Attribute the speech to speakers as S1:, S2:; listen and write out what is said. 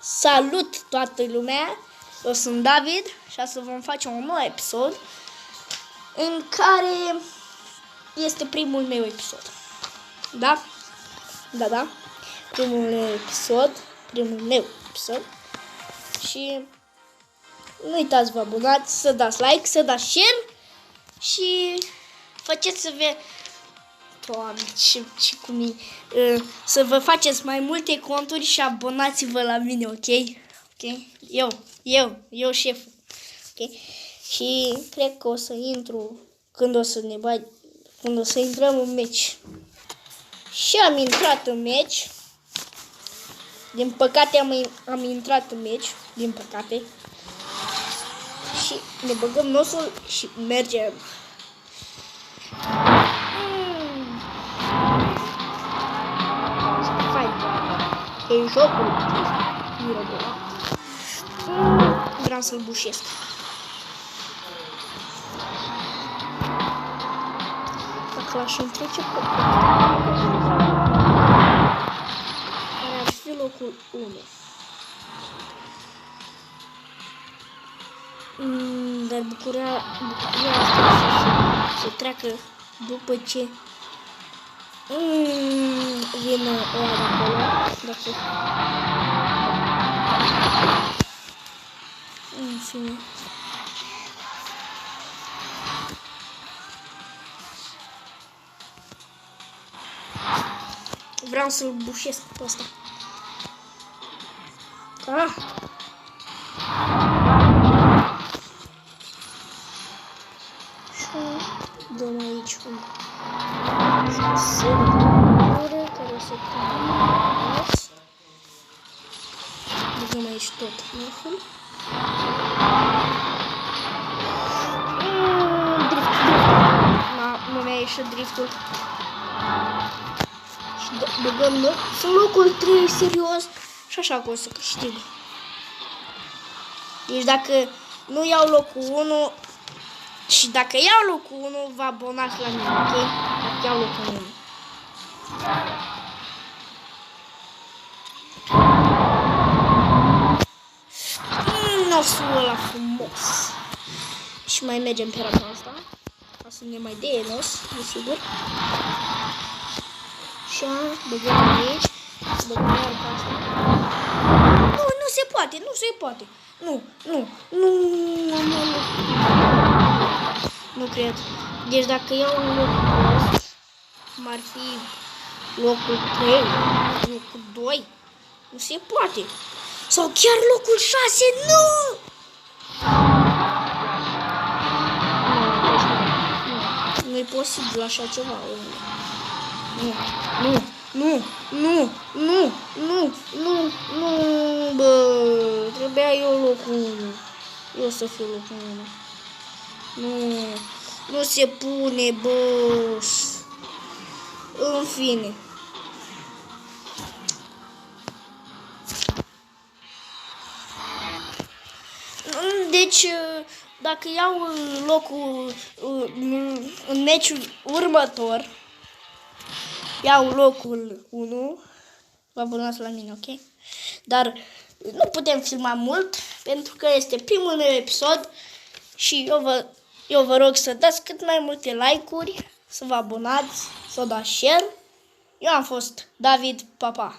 S1: Salut toată lumea! Eu sunt David și astăzi vom face un nou episod în care este primul meu episod. Da? Da. Primul meu episod. Și nu uitați să vă abonați, să dați like, să dați share și faceți să vă... Doamne, ce cum e, să vă faceți mai multe conturi și abonați-vă la mine, ok? Eu șeful, ok? Și cred că o să intru când o să intrăm în meci. Și am intrat în meci. Din păcate am intrat în meci, din păcate. Și ne băgăm nosul și mergem. E jocul. Vreau să-l bușesc. Dacă l-aș întrece pe care ar fi locul 1. Dar bucuria asta să treacă după ce vine ăla de acolo. Dacă... În fine. Vreau să-l bușesc pe ăsta. Și dăm aici un semnătură care o să pună. Băgăm aici tot nerful. Nu mi-a ieșit driftul. Și băgăm locul 3, serios. Și așa că o să câștig. Deci dacă nu iau locul 1 și dacă iau locul 1, vă abonați la mine, ok? Dacă iau locul 1. Nosul ăla frumos. Și mai mergem pe rata asta. Ca să ne mai dea nos, desigur. Și băgăm aici. Băgăm iar pe asta. Nu se poate. Nu cred. Deci dacă iau un loc prost, cum ar fi locul 3, locul 2, nu se poate. Sau chiar locul 6, nu! Nu e posibil așa ceva. Nu, bă, trebuia eu locul 1. Eu să fiu locul 1. Nu se pune, bă. În fine. Deci, dacă iau locul în meciul următor, iau locul 1, vă abonați la mine, ok? Dar nu putem filma mult, pentru că este primul meu episod și eu vă rog să dați cât mai multe like-uri, să vă abonați, să dați share. Eu am fost David, pa, pa!